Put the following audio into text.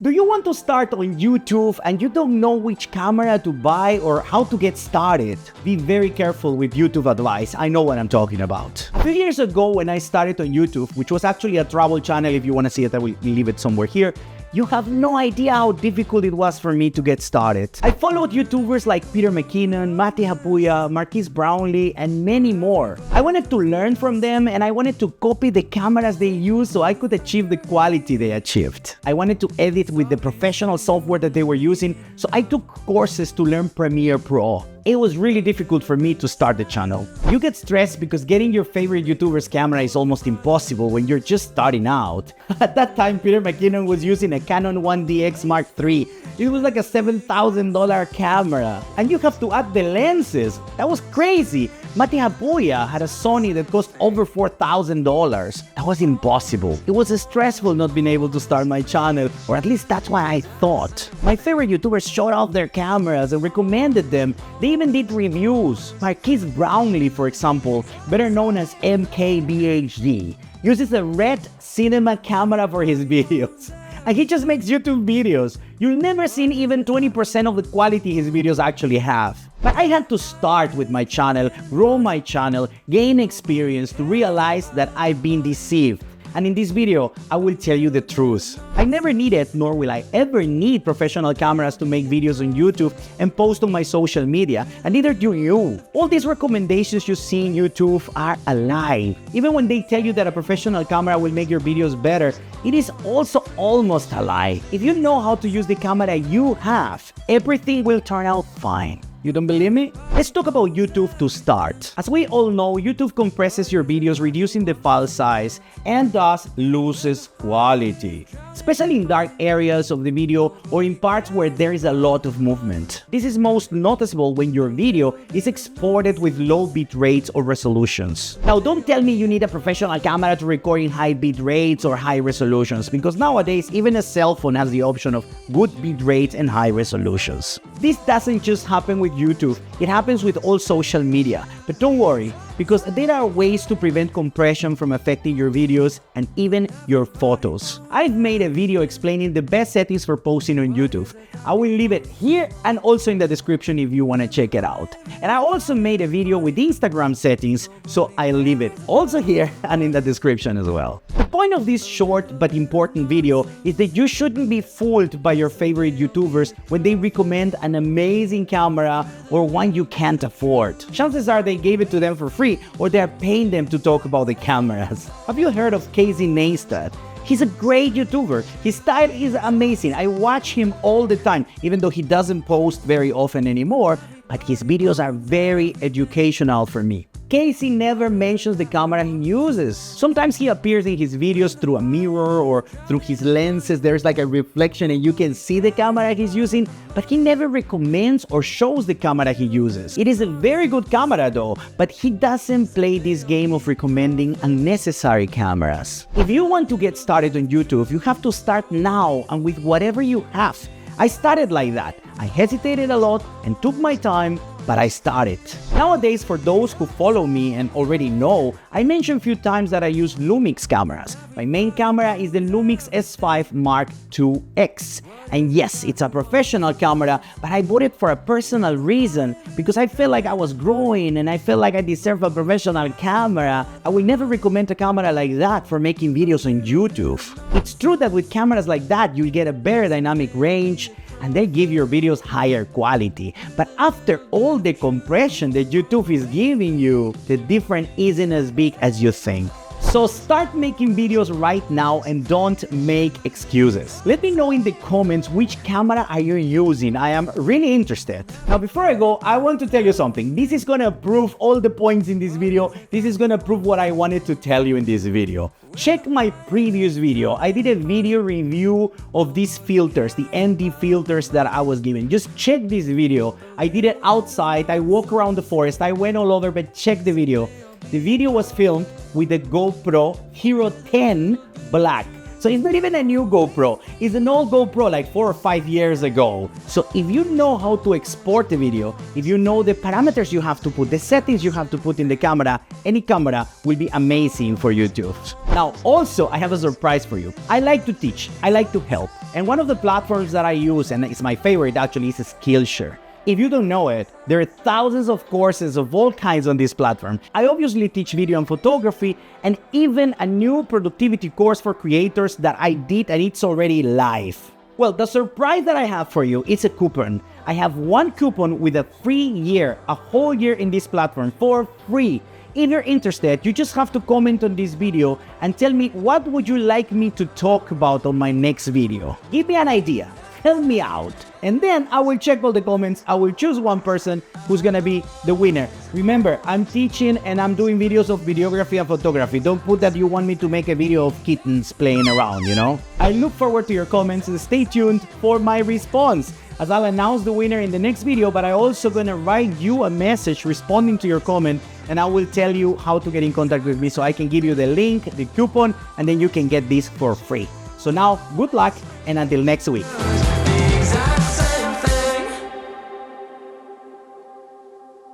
Do you want to start on YouTube and you don't know which camera to buy or how to get started? Be very careful with YouTube advice. I know what I'm talking about. A few years ago when I started on YouTube, which was actually a travel channel, if you want to see it, I will leave it somewhere here. You have no idea how difficult it was for me to get started. I followed YouTubers like Peter McKinnon, Matti Hapuya, Marquise Brownlee, and many more. I wanted to learn from them and I wanted to copy the cameras they use so I could achieve the quality they achieved. I wanted to edit with the professional software that they were using, so I took courses to learn Premiere Pro. It was really difficult for me to start the channel. You get stressed because getting your favorite YouTuber's camera is almost impossible when you're just starting out. At that time, Peter McKinnon was using a Canon 1DX Mark III. It was like a $7,000 camera. And you have to add the lenses. That was crazy. Matti Hapuya had a Sony that cost over $4,000. That was impossible. It was stressful not being able to start my channel, or at least that's what I thought. My favorite YouTubers showed off their cameras and recommended them. They even did reviews. Marquise Brownlee, for example, better known as MKBHD, uses a Red Cinema camera for his videos. And he just makes YouTube videos. You'll never see even 20% of the quality his videos actually have. But I had to start with my channel, grow my channel, gain experience to realize that I've been deceived. And in this video, I will tell you the truth. I never needed, nor will I ever need professional cameras to make videos on YouTube and post on my social media, and neither do you. All these recommendations you see in YouTube are a lie. Even when they tell you that a professional camera will make your videos better, it is also almost a lie. If you know how to use the camera you have, everything will turn out fine. You don't believe me? Let's talk about YouTube to start. As we all know, YouTube compresses your videos, reducing the file size, and thus loses quality, especially in dark areas of the video or in parts where there is a lot of movement. This is most noticeable when your video is exported with low bit rates or resolutions. Now, don't tell me you need a professional camera to record in high bit rates or high resolutions, because nowadays even a cell phone has the option of good bit rates and high resolutions. This doesn't just happen with YouTube, it happens with all social media. But don't worry, because there are ways to prevent compression from affecting your videos and even your photos. I've made a video explaining the best settings for posting on YouTube. I will leave it here and also in the description if you want to check it out. And I also made a video with Instagram settings, so I'll leave it also here and in the description as well. The point of this short but important video is that you shouldn't be fooled by your favorite YouTubers when they recommend an amazing camera or one you can't afford. Chances are they gave it to them for free, or they're paying them to talk about the cameras. Have you heard of Casey Neistat? He's a great YouTuber. His style is amazing. I watch him all the time, even though he doesn't post very often anymore, but his videos are very educational for me. Casey never mentions the camera he uses. Sometimes he appears in his videos through a mirror or through his lenses. There's like a reflection and you can see the camera he's using, but he never recommends or shows the camera he uses. It is a very good camera though, but he doesn't play this game of recommending unnecessary cameras. If you want to get started on YouTube, you have to start now and with whatever you have. I started like that. I hesitated a lot and took my time, but I started. Nowadays, for those who follow me and already know, I mentioned a few times that I use Lumix cameras. My main camera is the Lumix S5 Mark IIX. And yes, it's a professional camera, but I bought it for a personal reason because I felt like I was growing and I felt like I deserve a professional camera. I will never recommend a camera like that for making videos on YouTube. It's true that with cameras like that, you'll get a better dynamic range, and they give your videos higher quality. But after all the compression that YouTube is giving you, the difference isn't as big as you think. So start making videos right now and don't make excuses. Let me know in the comments which camera are you using. I am really interested. Now before I go, I want to tell you something. This is gonna prove all the points in this video. This is gonna prove what I wanted to tell you in this video. Check my previous video. I did a video review of these filters, the ND filters that I was given. Just check this video. I did it outside. I walked around the forest. I went all over, but check the video. The video was filmed with the GoPro Hero 10 Black. So it's not even a new GoPro, it's an old GoPro like 4 or 5 years ago. So if you know how to export the video, if you know the parameters you have to put, the settings you have to put in the camera, any camera will be amazing for YouTube. Now, also, I have a surprise for you. I like to teach, I like to help. And one of the platforms that I use, and it's my favorite actually, is Skillshare. If you don't know it, there are thousands of courses of all kinds on this platform. I obviously teach video and photography, and even a new productivity course for creators that I did, and it's already live. Well, the surprise that I have for you is a coupon. I have one coupon with a free year, a whole year in this platform for free. If you're interested, you just have to comment on this video and tell me what would you like me to talk about on my next video. Give me an idea. Help me out. And then I will check all the comments. I will choose one person who's gonna be the winner. Remember, I'm teaching and I'm doing videos of videography and photography. Don't put that you want me to make a video of kittens playing around, you know? I look forward to your comments and stay tuned for my response, as I'll announce the winner in the next video, but I'm also gonna write you a message responding to your comment, and I will tell you how to get in contact with me so I can give you the link, the coupon, and then you can get this for free. So now, good luck, and until next week.